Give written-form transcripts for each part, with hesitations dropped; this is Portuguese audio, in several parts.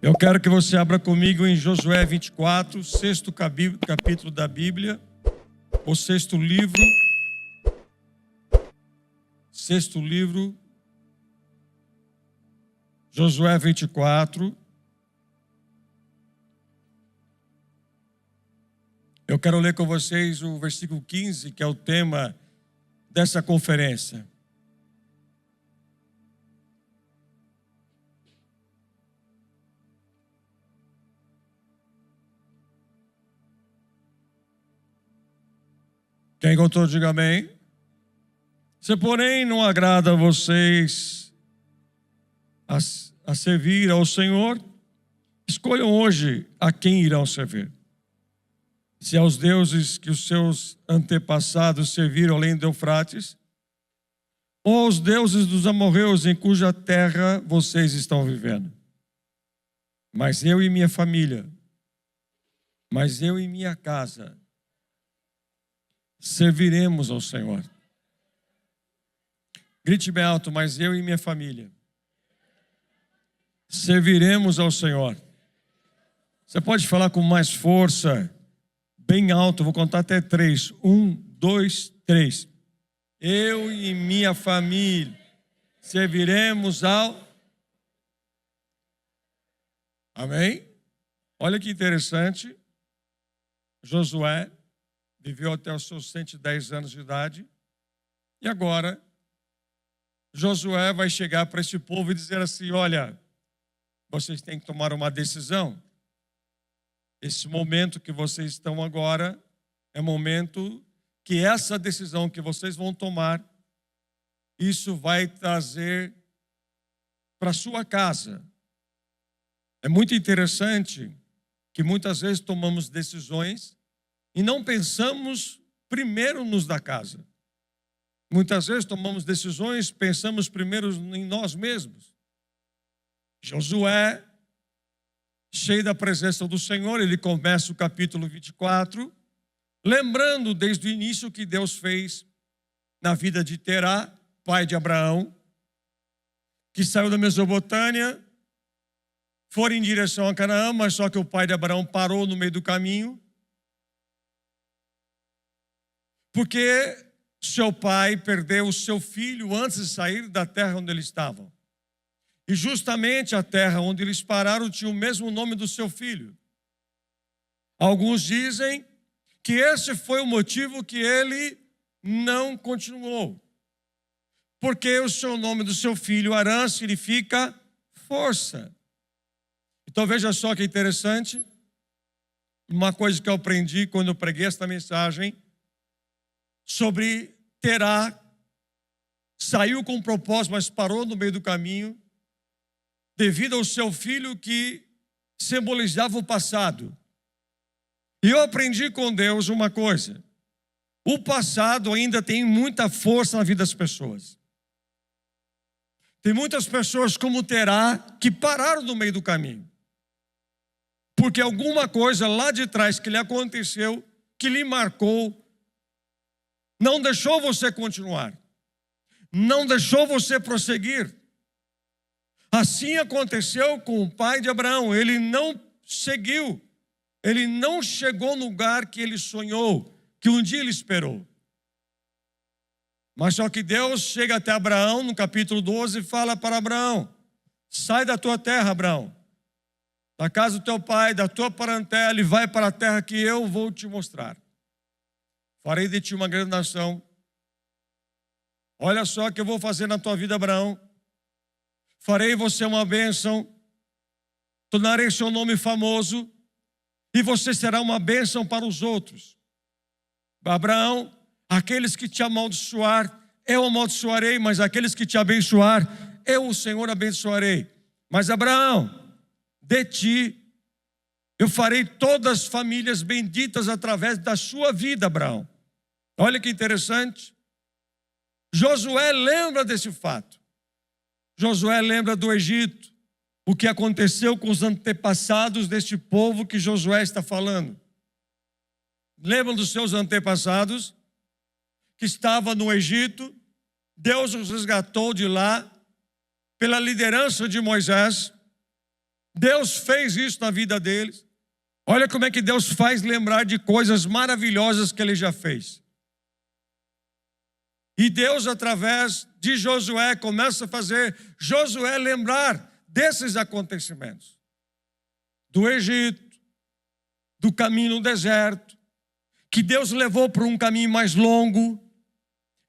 Eu quero que você abra comigo em Josué 24, sexto capítulo da Bíblia, o sexto livro, Josué 24. Eu quero ler com vocês o versículo 15, que é o tema dessa conferência. Quem encontrou, diga amém. Se porém não agrada a vocês a servir ao Senhor, escolham hoje a quem irão servir. Se aos deuses que os seus antepassados serviram além do Eufrates, ou aos deuses dos amorreus em cuja terra vocês estão vivendo. Mas eu e minha família, mas eu e minha casa, serviremos ao Senhor. Grite bem alto, mas eu e minha família serviremos ao Senhor. Você pode falar com mais força, bem alto, vou contar até 3. 1, 2, 3. Eu e minha família serviremos ao... Amém? Olha que interessante. Josué viveu até os seus 110 anos de idade. E agora, Josué vai chegar para esse povo e dizer assim: olha, vocês têm que tomar uma decisão. Esse momento que vocês estão agora é momento que essa decisão que vocês vão tomar, isso vai trazer para sua casa. É muito interessante que muitas vezes tomamos decisões e não pensamos primeiro nos da casa. Muitas vezes tomamos decisões, pensamos primeiro em nós mesmos. Josué, cheio da presença do Senhor, ele começa o capítulo 24, lembrando desde o início que Deus fez na vida de Terá, pai de Abraão, que saiu da Mesopotâmia, foi em direção a Canaã, mas só que o pai de Abraão parou no meio do caminho, porque seu pai perdeu o seu filho antes de sair da terra onde eles estavam. E justamente a terra onde eles pararam tinha o mesmo nome do seu filho. Alguns dizem que esse foi o motivo que ele não continuou. Porque o seu nome do seu filho, Arã, significa força. Então veja só que interessante. Uma coisa que eu aprendi quando eu preguei esta mensagem sobre Terá, saiu com um propósito, mas parou no meio do caminho, devido ao seu filho que simbolizava o passado. E eu aprendi com Deus uma coisa: o passado ainda tem muita força na vida das pessoas. Tem muitas pessoas como Terá que pararam no meio do caminho, porque alguma coisa lá de trás que lhe aconteceu, que lhe marcou, não deixou você continuar, não deixou você prosseguir. Assim aconteceu com o pai de Abraão. Ele não seguiu, ele não chegou no lugar que ele sonhou, que um dia ele esperou. Mas só que Deus chega até Abraão no capítulo 12 e fala para Abraão: sai da tua terra, Abraão, da casa do teu pai, da tua parentela, e vai para a terra que eu vou te mostrar. Farei de ti uma grande nação. Olha só o que eu vou fazer na tua vida, Abraão. Farei você uma bênção, tornarei seu nome famoso, e você será uma bênção para os outros. Abraão, aqueles que te amaldiçoar, eu amaldiçoarei, mas aqueles que te abençoar, eu, o Senhor, abençoarei. Mas Abraão, de ti eu farei todas as famílias benditas através da sua vida, Abraão. Olha que interessante. Josué lembra desse fato. Josué lembra do Egito, o que aconteceu com os antepassados deste povo que Josué está falando. Lembram dos seus antepassados que estavam no Egito? Deus os resgatou de lá pela liderança de Moisés. Deus fez isso na vida deles. Olha como é que Deus faz lembrar de coisas maravilhosas que Ele já fez. E Deus, através de Josué, começa a fazer Josué lembrar desses acontecimentos. Do Egito, do caminho no deserto, que Deus levou para um caminho mais longo.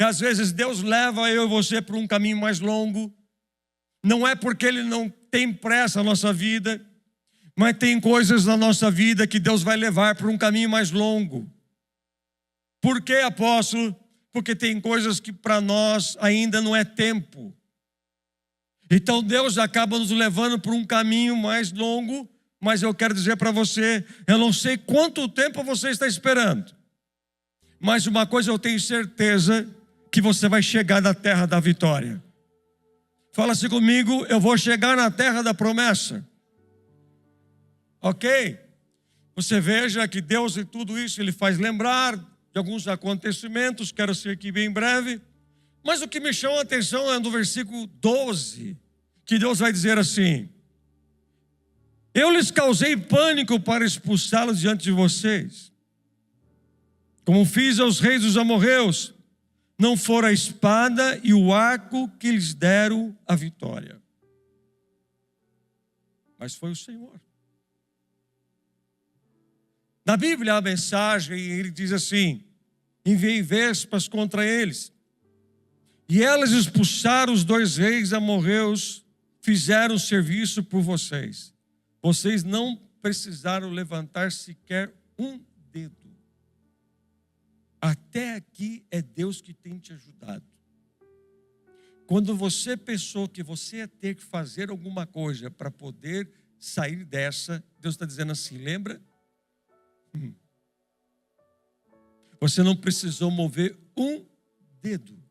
E às vezes Deus leva eu e você para um caminho mais longo. Não é porque Ele não tem pressa na nossa vida, mas tem coisas na nossa vida que Deus vai levar para um caminho mais longo. Por quê, apóstolo? Porque tem coisas que para nós ainda não é tempo. Então Deus acaba nos levando por um caminho mais longo, mas eu quero dizer para você, eu não sei quanto tempo você está esperando, mas uma coisa eu tenho certeza, que você vai chegar na terra da vitória. Fala assim comigo, eu vou chegar na terra da promessa. Ok? Você veja que Deus em tudo isso, Ele faz lembrar de alguns acontecimentos, quero ser aqui bem breve, mas o que me chama a atenção é no versículo 12, que Deus vai dizer assim: eu lhes causei pânico para expulsá-los diante de vocês, como fiz aos reis dos amorreus, não fora a espada e o arco que lhes deram a vitória, mas foi o Senhor. Na Bíblia a mensagem, ele diz assim: enviei vespas contra eles, e elas expulsaram os 2 reis amorreus, fizeram serviço por vocês. Vocês não precisaram levantar sequer um dedo. Até aqui é Deus que tem te ajudado. Quando você pensou que você ia ter que fazer alguma coisa para poder sair dessa, Deus está dizendo assim, lembra? Você não precisou mover um dedo.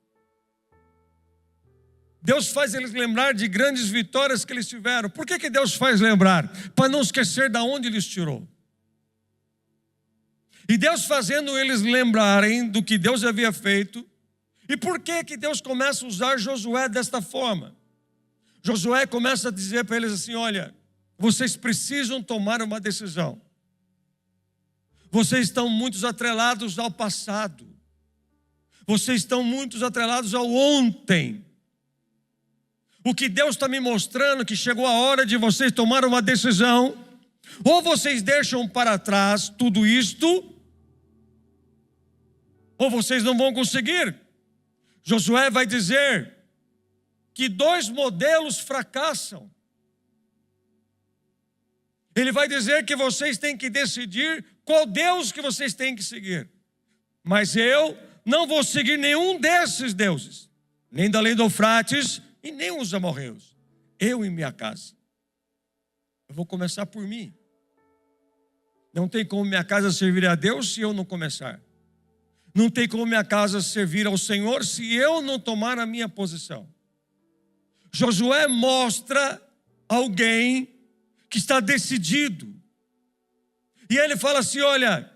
Deus faz eles lembrar de grandes vitórias que eles tiveram. Por que Deus faz lembrar? Para não esquecer de onde eles tirou. E Deus fazendo eles lembrarem do que Deus havia feito. E por que Deus começa a usar Josué desta forma? Josué começa a dizer para eles assim, olha, vocês precisam tomar uma decisão. Vocês estão muito atrelados ao passado. Vocês estão muito atrelados ao ontem. O que Deus está me mostrando que chegou a hora de vocês tomarem uma decisão. Ou vocês deixam para trás tudo isto, ou vocês não vão conseguir. Josué vai dizer que 2 modelos fracassam. Ele vai dizer que vocês têm que decidir qual Deus que vocês têm que seguir. Mas eu não vou seguir nenhum desses deuses, nem da lei do Eufrates e nem os amorreus. Eu e minha casa. Eu vou começar por mim. Não tem como minha casa servir a Deus se eu não começar. Não tem como minha casa servir ao Senhor se eu não tomar a minha posição. Josué mostra alguém que está decidido. E ele fala assim, olha,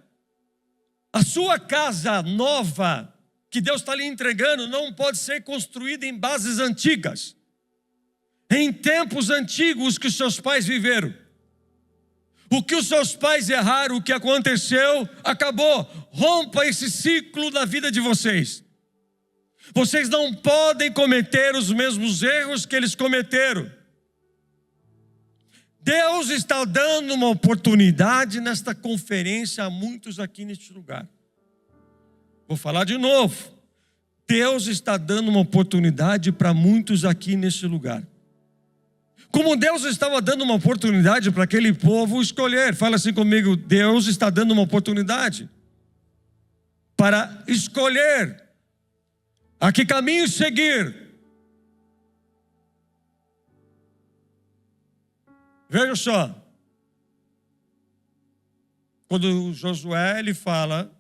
a sua casa nova que Deus está lhe entregando não pode ser construída em bases antigas. Em tempos antigos que seus pais viveram. O que os seus pais erraram, o que aconteceu, acabou. Rompa esse ciclo da vida de vocês. Vocês não podem cometer os mesmos erros que eles cometeram. Deus está dando uma oportunidade nesta conferência a muitos aqui neste lugar. Vou falar de novo. Deus está dando uma oportunidade para muitos aqui neste lugar. Como Deus estava dando uma oportunidade para aquele povo escolher. Fala assim comigo, Deus está dando uma oportunidade para escolher a que caminho seguir. Veja só. Quando Josué ele fala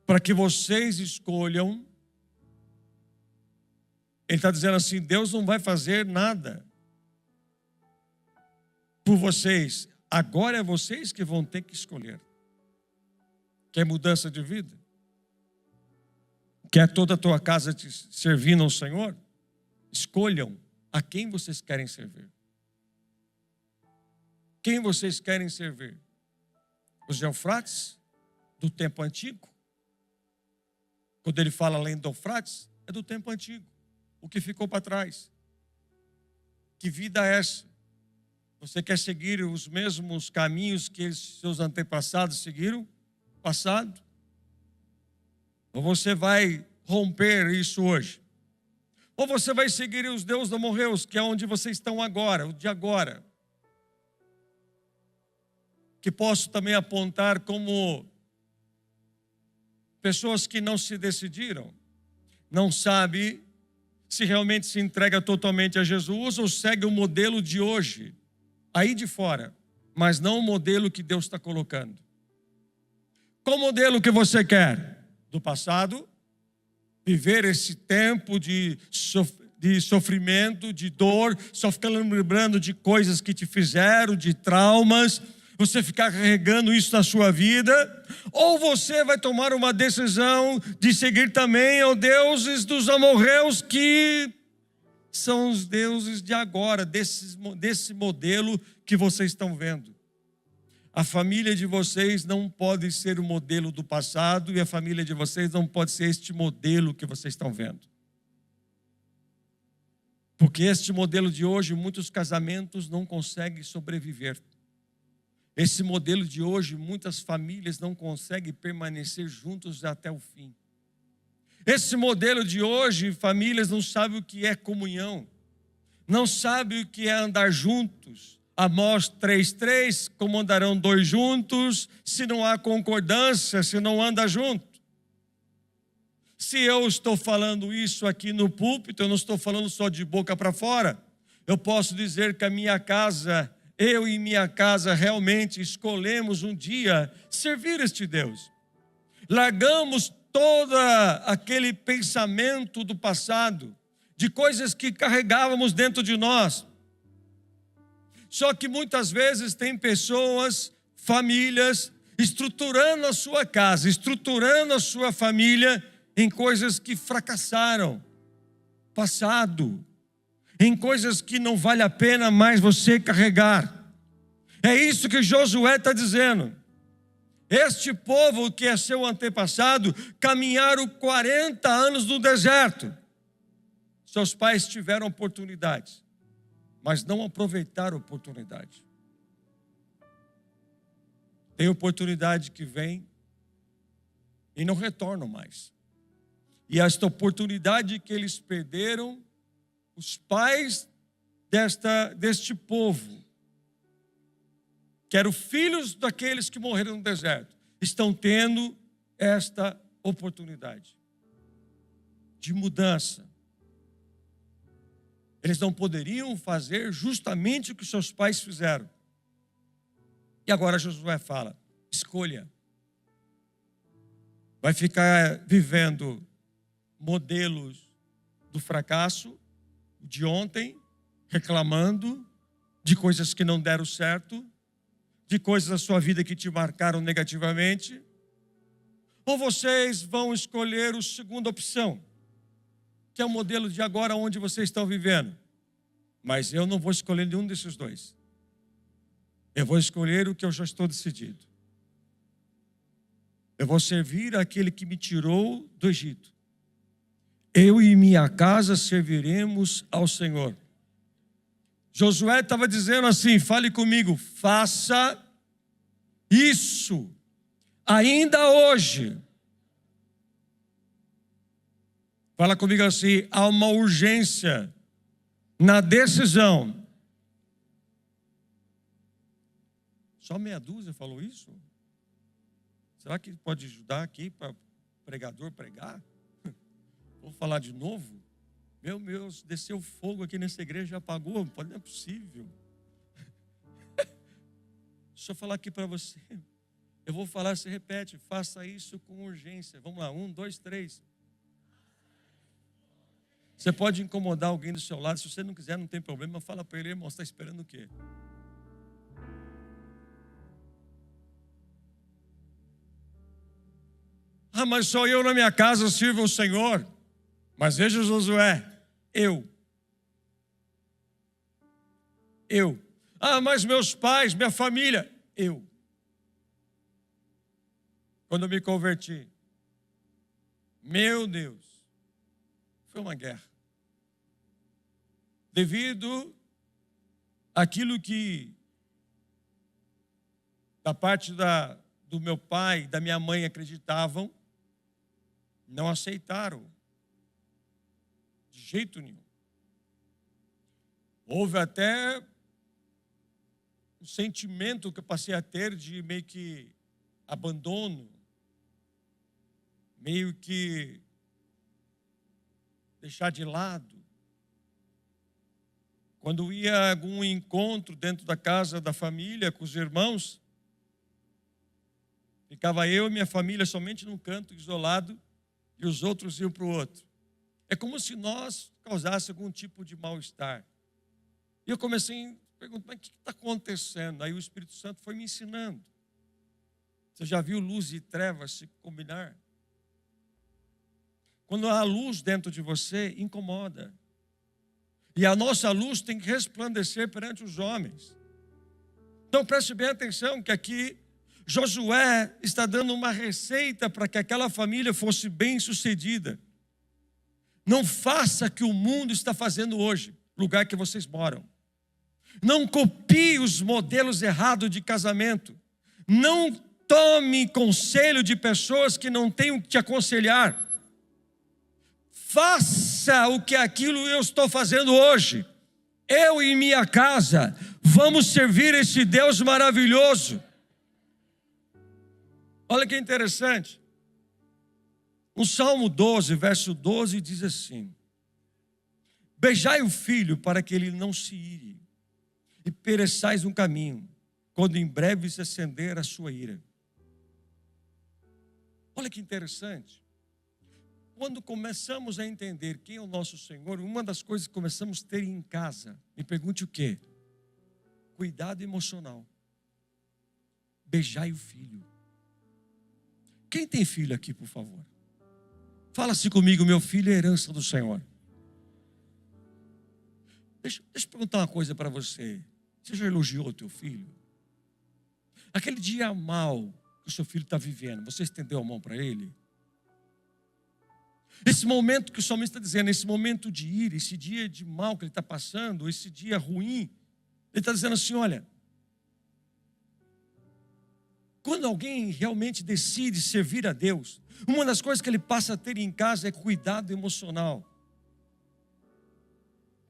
para que vocês escolham, ele está dizendo assim, Deus não vai fazer nada por vocês. Agora é vocês que vão ter que escolher. Quer mudança de vida? Quer toda a tua casa te servindo ao Senhor? Escolham a quem vocês querem servir. Quem vocês querem servir? Os Eufrates, do tempo antigo? Quando ele fala além do Eufrates, é do tempo antigo. O que ficou para trás? Que vida é essa? Você quer seguir os mesmos caminhos que seus antepassados seguiram? Passado? Ou você vai romper isso hoje? Ou você vai seguir os Deus dos amorreus, que é onde vocês estão agora, o de agora? Que posso também apontar como pessoas que não se decidiram, não sabem se realmente se entrega totalmente a Jesus ou segue o modelo de hoje, aí de fora, mas não o modelo que Deus está colocando. Qual modelo que você quer? Do passado? Viver esse tempo de sofrimento, de dor, só ficar lembrando de coisas que te fizeram, de traumas, você ficar carregando isso na sua vida? Ou você vai tomar uma decisão de seguir também aos deuses dos amorreus, que são os deuses de agora, desse modelo que vocês estão vendo? A família de vocês não pode ser o modelo do passado, e a família de vocês não pode ser este modelo que vocês estão vendo. Porque este modelo de hoje, muitos casamentos não conseguem sobreviver. Esse modelo de hoje, muitas famílias não conseguem permanecer juntos até o fim. Esse modelo de hoje, famílias não sabem o que é comunhão, não sabem o que é andar juntos. Amós 3:3, como andarão dois juntos, se não há concordância, se não anda junto? Se eu estou falando isso aqui no púlpito, eu não estou falando só de boca para fora. Eu posso dizer que a minha casa, eu e minha casa realmente escolhemos um dia servir este Deus. Largamos todo aquele pensamento do passado, de coisas que carregávamos dentro de nós. Só que muitas vezes tem pessoas, famílias, estruturando a sua casa, estruturando a sua família em coisas que fracassaram, passado, em coisas que não vale a pena mais você carregar. É isso que Josué está dizendo. Este povo que é seu antepassado, caminharam 40 anos no deserto. Seus pais tiveram oportunidades, mas não aproveitaram a oportunidade. Tem oportunidade que vem e não retornam mais. E esta oportunidade que eles perderam, os pais deste povo, que eram filhos daqueles que morreram no deserto, estão tendo esta oportunidade de mudança. Eles não poderiam fazer justamente o que seus pais fizeram. E agora Josué fala: escolha. Vai ficar vivendo modelos do fracasso de ontem, reclamando de coisas que não deram certo, de coisas da sua vida que te marcaram negativamente? Ou vocês vão escolher a segunda opção, que é o modelo de agora onde vocês estão vivendo? Mas eu não vou escolher nenhum desses dois. Eu vou escolher o que eu já estou decidido. Eu vou servir aquele que me tirou do Egito. Eu e minha casa serviremos ao Senhor. Josué estava dizendo assim, fale comigo: faça isso ainda hoje. Fala comigo assim: há uma urgência na decisão. Só meia dúzia falou isso? Será que pode ajudar aqui para o pregador pregar? Vou falar de novo? Meu Deus, desceu fogo aqui nessa igreja, já apagou? Não é possível. Deixa eu falar aqui para você. Eu vou falar, você repete: faça isso com urgência. Vamos lá, 1, 2, 3. Você pode incomodar alguém do seu lado, se você não quiser, não tem problema, fala para ele: irmão, você está esperando o quê? Ah, mas só eu na minha casa sirvo o Senhor. Mas veja, Josué, eu. Ah, mas meus pais, minha família. Eu. Quando eu me converti, meu Deus, foi uma guerra. Devido àquilo que, da parte do meu pai, da minha mãe acreditavam, não aceitaram de jeito nenhum. Houve até um sentimento que eu passei a ter de meio que abandono, meio que deixar de lado. Quando ia a algum encontro dentro da casa da família com os irmãos, ficava eu e minha família somente num canto isolado e os outros iam para o outro. É como se nós causássemos algum tipo de mal-estar. E eu comecei a perguntar, mas o que está acontecendo? Aí o Espírito Santo foi me ensinando. Você já viu luz e trevas se combinar? Quando há luz dentro de você, incomoda. E a nossa luz tem que resplandecer perante os homens. Então preste bem atenção que aqui Josué está dando uma receita para que aquela família fosse bem sucedida. Não faça o que o mundo está fazendo hoje, lugar que vocês moram. Não copie os modelos errados de casamento. Não tome conselho de pessoas que não têm o que te aconselhar. Faça o que aquilo eu estou fazendo hoje. Eu e minha casa vamos servir esse Deus maravilhoso. Olha que interessante. O Salmo 12, verso 12 diz assim: beijai o filho para que ele não se ire, e pereçais no caminho, quando em breve se acender a sua ira. Olha que interessante. Quando começamos a entender quem é o nosso Senhor, uma das coisas que começamos a ter em casa, me pergunte o quê? Cuidado emocional. Beijai o filho. Quem tem filho aqui, por favor? Fala-se comigo, meu filho é herança do Senhor. Deixa eu perguntar uma coisa para você. Você já elogiou o teu filho? Aquele dia mal que o seu filho está vivendo, você estendeu a mão para ele? Esse momento que o salmista está dizendo, esse momento de ira, esse dia de mal que ele está passando, esse dia ruim, ele está dizendo assim, olha, quando alguém realmente decide servir a Deus, uma das coisas que ele passa a ter em casa é cuidado emocional,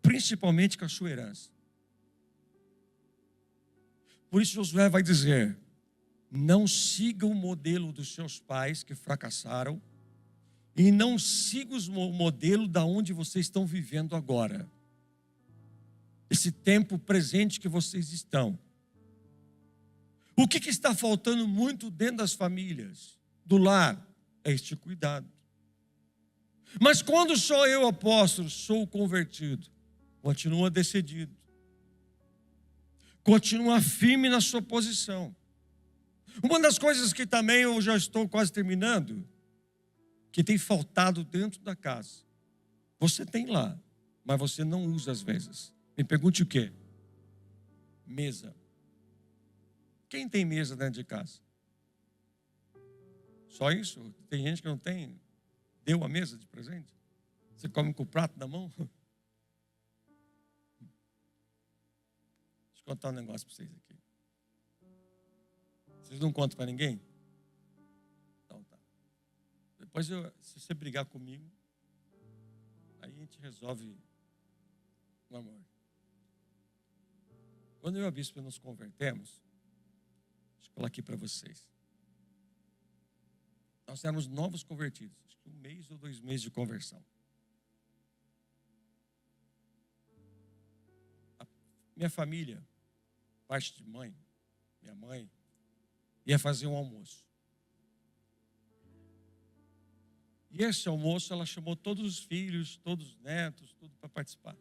principalmente com a sua herança. Por isso Josué vai dizer, não siga o modelo dos seus pais que fracassaram, e não siga o modelo da onde vocês estão vivendo agora. Esse tempo presente que vocês estão. O que está faltando muito dentro das famílias, do lar, é este cuidado. Mas quando sou eu, apóstolo, sou convertido, continua decidido. Continua firme na sua posição. Uma das coisas que também eu já estou quase terminando, que tem faltado dentro da casa. Você tem lá, mas você não usa às vezes. Me pergunte o quê? Mesa. Quem tem mesa dentro de casa? Só isso? Tem gente que não tem. Deu a mesa de presente? Você come com o prato na mão? Deixa eu contar um negócio para vocês aqui. Vocês não contam para ninguém? Então tá. Depois, se você brigar comigo, aí a gente resolve no amor. Quando eu e a bispa nos convertemos, deixa eu falar aqui para vocês. Nós éramos novos convertidos, acho que 1 mês ou 2 meses de conversão. A minha família, parte de mãe, minha mãe, ia fazer um almoço. E esse almoço ela chamou todos os filhos, todos os netos, tudo para participar.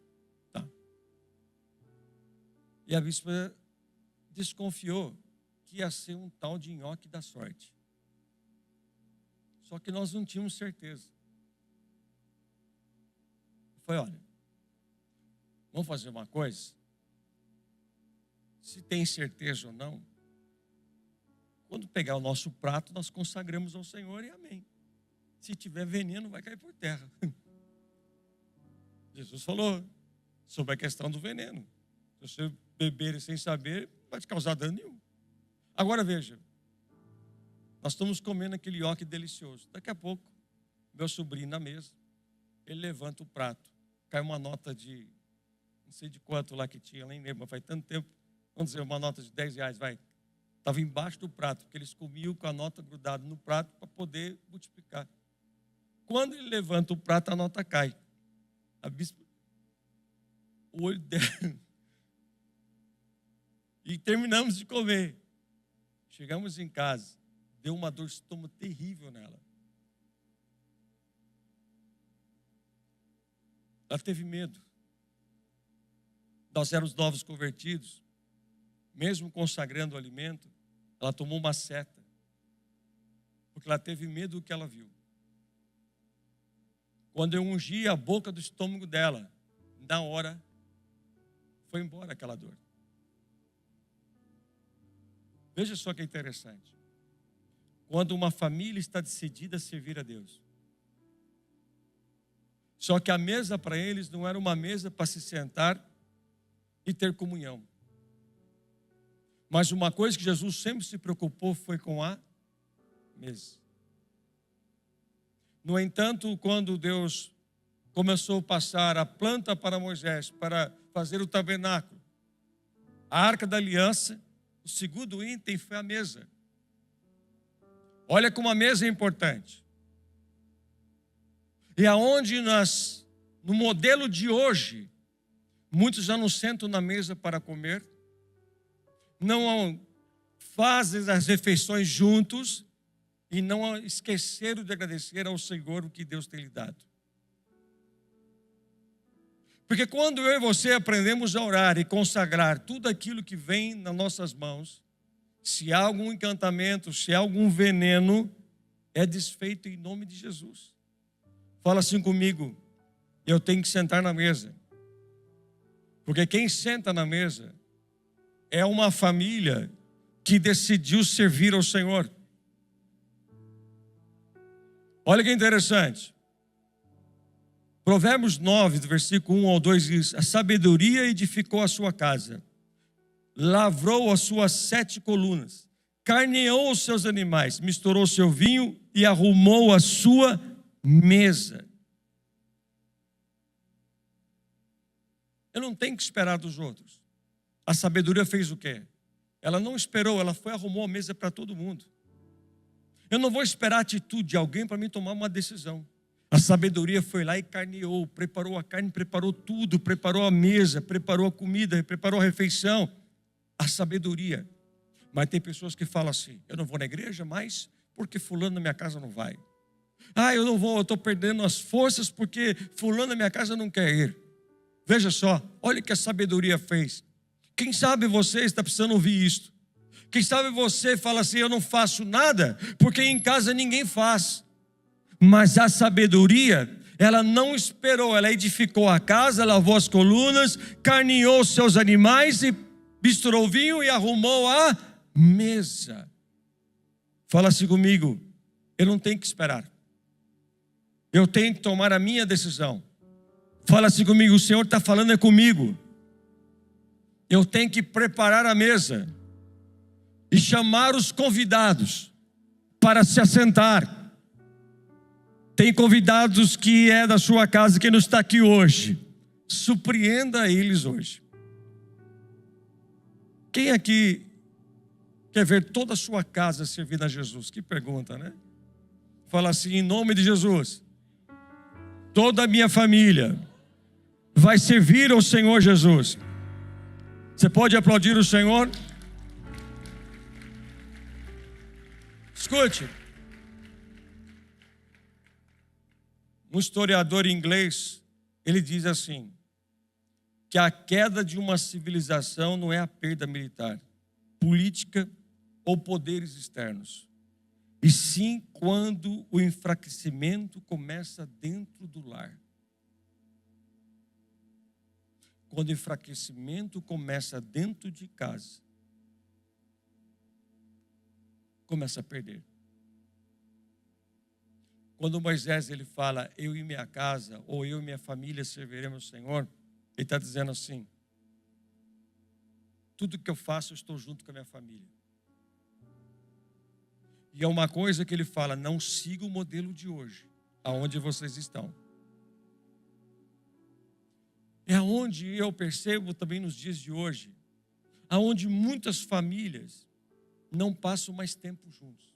Tá. E a bispa desconfiou que ia ser um tal de nhoque da sorte. Só que nós não tínhamos certeza. Eu falei, olha, vamos fazer uma coisa? se tem certeza ou não, quando pegar o nosso prato, nós consagramos ao Senhor e amém. Se tiver veneno, vai cair por terra. Jesus falou sobre a questão do veneno. Se você beber sem saber, não vai te causar dano nenhum. Agora veja, nós estamos comendo aquele nhoque delicioso. Daqui a pouco, meu sobrinho na mesa, ele levanta o prato. Cai uma nota de, não sei de quanto lá que tinha, nem lembro, mas faz tanto tempo. Vamos dizer, uma nota de R$10, vai. Estava embaixo do prato, porque eles comiam com a nota grudada no prato para poder multiplicar. Quando ele levanta o prato, a nota cai. A bispa, o olho dela. E terminamos de comer. Chegamos em casa, deu uma dor de estômago terrível nela. Ela teve medo. Nós éramos novos convertidos. Mesmo consagrando o alimento, ela tomou uma seta. Porque ela teve medo do que ela viu. Quando eu ungi a boca do estômago dela, na hora, foi embora aquela dor. Veja só que interessante. Quando uma família está decidida a servir a Deus. Só que a mesa para eles não era uma mesa para se sentar e ter comunhão. Mas uma coisa que Jesus sempre se preocupou foi com a mesa. No entanto, quando Deus começou a passar a planta para Moisés, para fazer o tabernáculo, a arca da aliança, o segundo item foi a mesa. Olha como a mesa é importante. E aonde nós, no modelo de hoje, muitos já não sentam na mesa para comer, não fazem as refeições juntos e não esqueceram de agradecer ao Senhor o que Deus tem lhe dado. Porque quando eu e você aprendemos a orar e consagrar tudo aquilo que vem nas nossas mãos, se há algum encantamento, se há algum veneno, é desfeito em nome de Jesus. Fala assim comigo, eu tenho que sentar na mesa. Porque quem senta na mesa é uma família que decidiu servir ao Senhor. Olha que interessante. Provérbios 9, do versículo 1 ao 2 diz: a sabedoria edificou a sua casa, lavrou as suas 7 colunas, carneou os seus animais, misturou seu vinho e arrumou a sua mesa. Eu não tenho que esperar dos outros. A sabedoria fez o quê? Ela não esperou, ela foi e arrumou a mesa para todo mundo. Eu não vou esperar a atitude de alguém para mim tomar uma decisão. A sabedoria foi lá e carneou, preparou a carne, preparou tudo, preparou a mesa, preparou a comida, preparou a refeição. A sabedoria. Mas tem pessoas que falam assim, eu não vou na igreja mais porque fulano na minha casa não vai. Eu não vou, eu estou perdendo as forças porque fulano na minha casa não quer ir. Veja só, olha o que a sabedoria fez. Quem sabe você está precisando ouvir isto. Quem sabe você fala assim, eu não faço nada porque em casa ninguém faz. Mas a sabedoria, ela não esperou, ela edificou a casa, lavou as colunas, carneou seus animais e misturou o vinho e arrumou a mesa. Fala assim comigo, eu não tenho que esperar. Eu tenho que tomar a minha decisão. Fala assim comigo, o Senhor está falando comigo. Eu tenho que preparar a mesa e chamar os convidados para se assentar. Tem convidados que é da sua casa que não está aqui hoje. Surpreenda eles hoje. Quem aqui quer ver toda a sua casa servida a Jesus? Que pergunta, né? Fala assim, em nome de Jesus, toda a minha família vai servir ao Senhor Jesus. Você pode aplaudir o Senhor? Escute. Um historiador inglês, ele diz assim, que a queda de uma civilização não é a perda militar, política ou poderes externos, e sim quando o enfraquecimento começa dentro do lar. Quando o enfraquecimento começa dentro de casa, começa a perder. Quando Moisés ele fala, eu e minha casa, ou eu e minha família serviremos o Senhor, ele está dizendo assim, tudo que eu faço, eu estou junto com a minha família. E é uma coisa que ele fala, não siga o modelo de hoje, aonde vocês estão. É aonde eu percebo também nos dias de hoje, aonde muitas famílias não passam mais tempo juntos.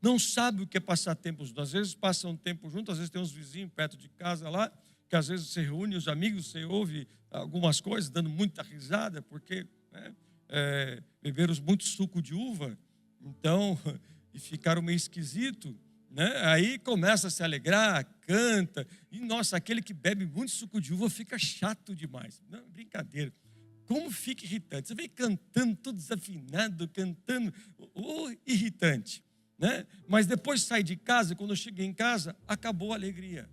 Não sabe o que é passar tempo juntos. Às vezes passam tempo juntos, às vezes tem uns vizinhos perto de casa lá, que às vezes você reúne os amigos, você ouve algumas coisas, dando muita risada, porque beberam muito suco de uva, então, e ficaram meio esquisito, né? Aí começa a se alegrar, canta, e nossa, aquele que bebe muito suco de uva fica chato demais. Não, brincadeira. Como fica irritante. Você vem cantando, todo desafinado, cantando, irritante, né? Mas depois sai de casa, quando eu cheguei em casa, acabou a alegria.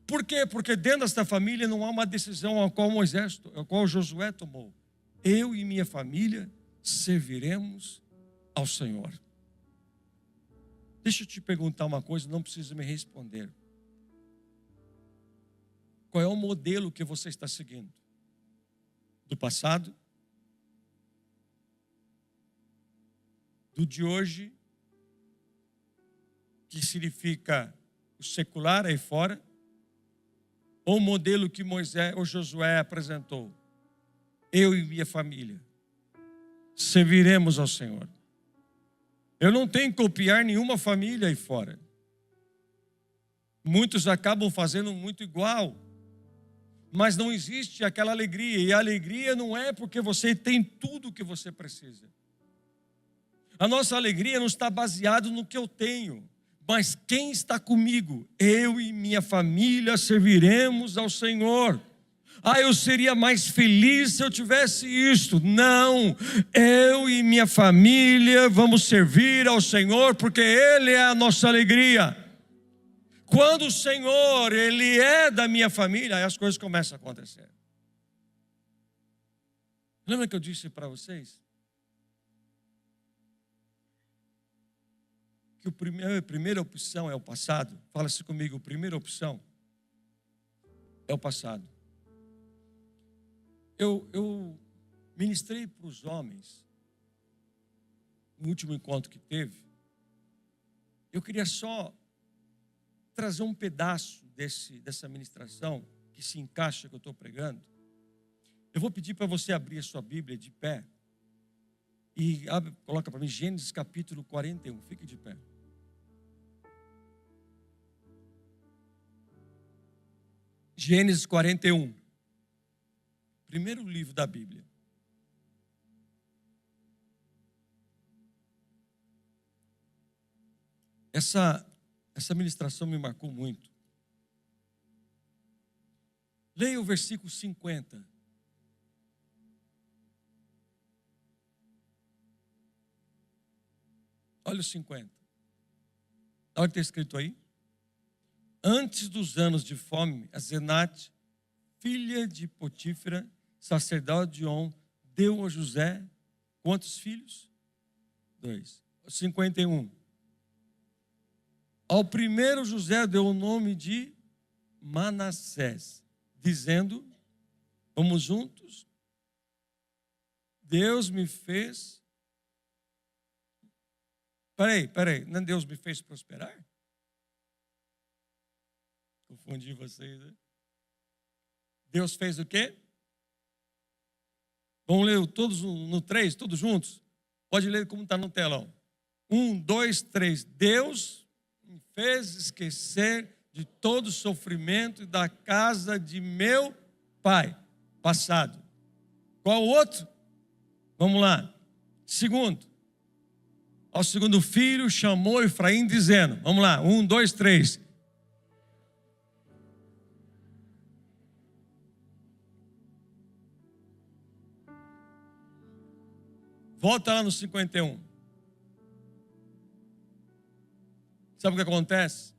Por quê? Porque dentro desta família não há uma decisão a qual Josué tomou. Eu e minha família serviremos ao Senhor. Deixa eu te perguntar uma coisa, não precisa me responder. Qual é o modelo que você está seguindo? Do passado? Do de hoje? Que significa o secular aí fora? Ou o modelo que Moisés ou Josué apresentou? Eu e minha família serviremos ao Senhor. Eu não tenho que copiar nenhuma família aí fora. Muitos acabam fazendo muito igual, mas não existe aquela alegria. E a alegria não é porque você tem tudo o que você precisa. A nossa alegria não está baseada no que eu tenho, mas quem está comigo? Eu e minha família serviremos ao Senhor. Eu seria mais feliz se eu tivesse isto. Não, eu e minha família vamos servir ao Senhor, porque Ele é a nossa alegria. Quando o Senhor, Ele é da minha família, aí as coisas começam a acontecer. Lembra que eu disse para vocês? Que a primeira opção é o passado. Fala-se comigo, a primeira opção é o passado. Eu ministrei para os homens, no último encontro que teve, eu queria só trazer um pedaço dessa ministração que se encaixa que eu estou pregando. Eu vou pedir para você abrir a sua Bíblia de pé e coloca para mim Gênesis capítulo 41, fique de pé. Gênesis 41. Primeiro livro da Bíblia. Essa ministração me marcou muito. Leia o versículo 50. Olha o 50. Olha o que está escrito aí. Antes dos anos de fome, a Zenate, filha de Potífera, sacerdote de On, deu a José quantos filhos? 2. 51. Ao primeiro José deu o nome de Manassés, dizendo, vamos juntos, Deus me fez... Peraí, não Deus me fez prosperar? Confundi vocês, né? Deus fez o quê? Vamos ler todos no 3, todos juntos? Pode ler como está no telão. 1, 2, 3. Deus me fez esquecer de todo o sofrimento da casa de meu pai. Passado. Qual o outro? Vamos lá. Segundo. Ao segundo filho chamou Efraim dizendo. Vamos lá. 1, 2, 3. Volta lá no 51. Sabe o que acontece?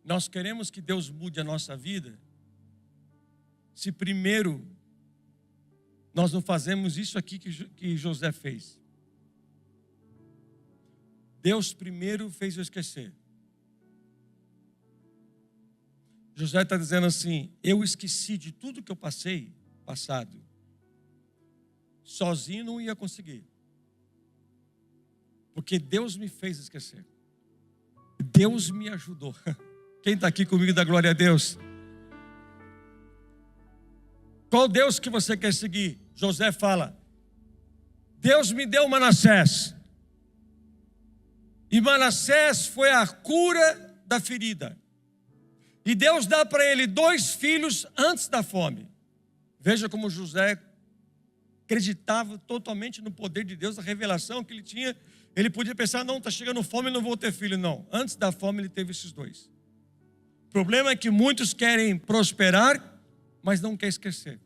nós queremos que Deus mude a nossa vida, se primeiro nós não fazemos isso aqui que José fez. Deus primeiro fez eu esquecer. José está dizendo assim: eu esqueci de tudo que eu passei, passado. Sozinho não ia conseguir. Porque Deus me fez esquecer. Deus me ajudou. Quem está aqui comigo dá glória a Deus? Qual Deus que você quer seguir? José fala: Deus me deu Manassés. E Manassés foi a cura da ferida. E Deus dá para ele 2 filhos antes da fome. Veja como José acreditava totalmente no poder de Deus, a revelação que ele tinha. Ele podia pensar: não, está chegando fome, não vou ter filho. Não, antes da fome ele teve esses 2. O problema é que muitos querem prosperar, mas não querem esquecer.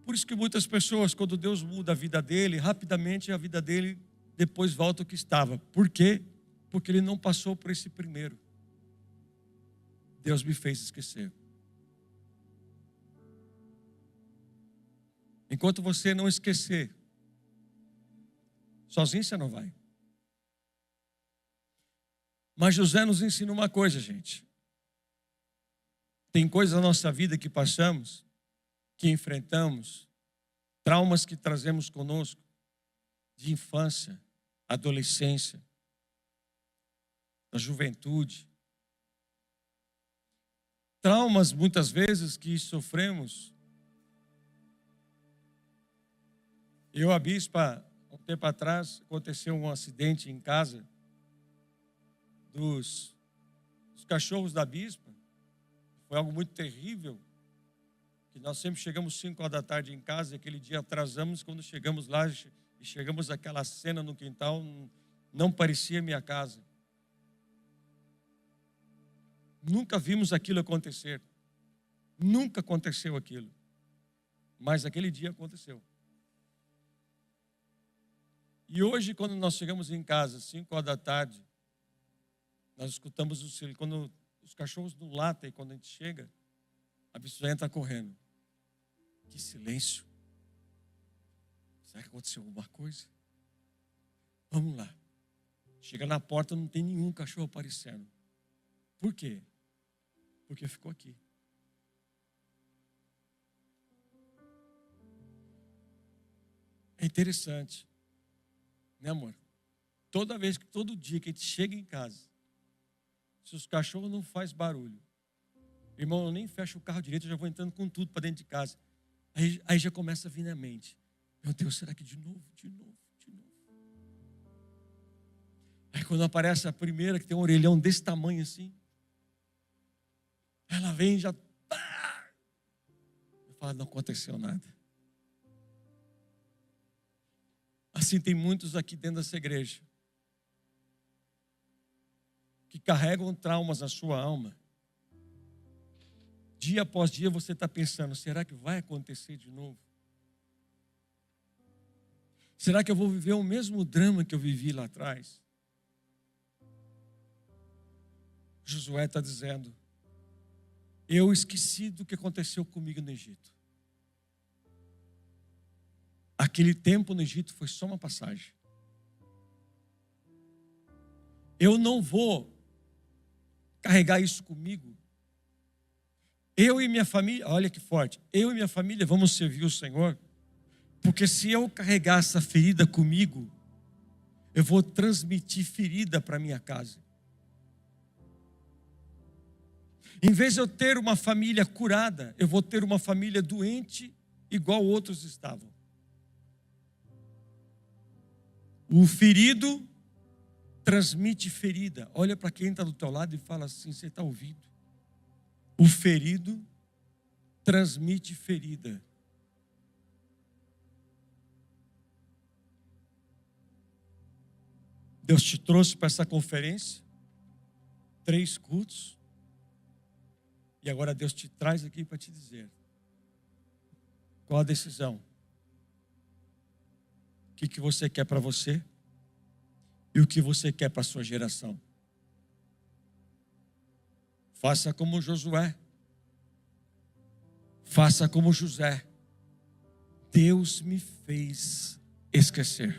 Por isso que muitas pessoas, quando Deus muda a vida dele, rapidamente a vida dele depois volta ao que estava. Por quê? Porque ele não passou por esse primeiro. Deus me fez esquecer. Enquanto você não esquecer, sozinho você não vai. Mas José nos ensina uma coisa, gente. Tem coisas na nossa vida que passamos, que enfrentamos, traumas que trazemos conosco, de infância, adolescência, da juventude. Traumas, muitas vezes, que sofremos. A bispa, um tempo atrás, aconteceu um acidente em casa dos cachorros da bispa. Foi algo muito terrível, que nós sempre chegamos 5 horas da tarde em casa, e aquele dia atrasamos. Quando chegamos lá e chegamos àquela cena no quintal, não parecia minha casa. Nunca vimos aquilo acontecer. Nunca aconteceu aquilo. Mas aquele dia aconteceu. E hoje, quando nós chegamos em casa, 5 horas da tarde, nós escutamos o silêncio. Quando os cachorros não latem, e quando a gente chega, a pessoa entra correndo. Que silêncio. Será que aconteceu alguma coisa? Vamos lá. Chega na porta, não tem nenhum cachorro aparecendo. Por quê? Porque ficou aqui. É interessante, né, amor? Todo dia que a gente chega em casa, se os cachorros não fazem barulho, irmão, eu nem fecho o carro direito, eu já vou entrando com tudo para dentro de casa. Aí já começa a vir na mente: meu Deus, será que de novo? Aí quando aparece a primeira, que tem um orelhão desse tamanho assim, ela vem e já... Eu falo: não aconteceu nada. Assim tem muitos aqui dentro dessa igreja que carregam traumas na sua alma. Dia após dia você está pensando: será que vai acontecer de novo? Será que eu vou viver o mesmo drama que eu vivi lá atrás? Josué está dizendo: eu esqueci do que aconteceu comigo no Egito. Aquele tempo no Egito foi só uma passagem. Eu não vou carregar isso comigo. Eu e minha família, olha que forte, eu e minha família vamos servir o Senhor, porque se eu carregar essa ferida comigo, eu vou transmitir ferida para minha casa. Em vez de eu ter uma família curada, eu vou ter uma família doente, igual outros estavam. O ferido transmite ferida. Olha para quem está do teu lado e fala assim: você está ouvindo? O ferido transmite ferida. Deus te trouxe para essa conferência, 3 cultos, e agora Deus te traz aqui para te dizer qual a decisão. O que você quer para você e o que você quer para a sua geração. Faça como Josué. Faça como José. Deus me fez esquecer.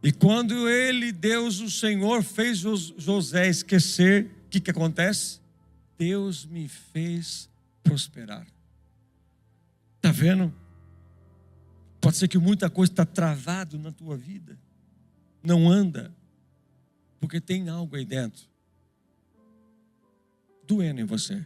E quando Deus, o Senhor, fez José esquecer, o que acontece? Deus me fez prosperar. Está vendo? Pode ser que muita coisa está travado na tua vida. Não anda. Porque tem algo aí dentro doendo em você.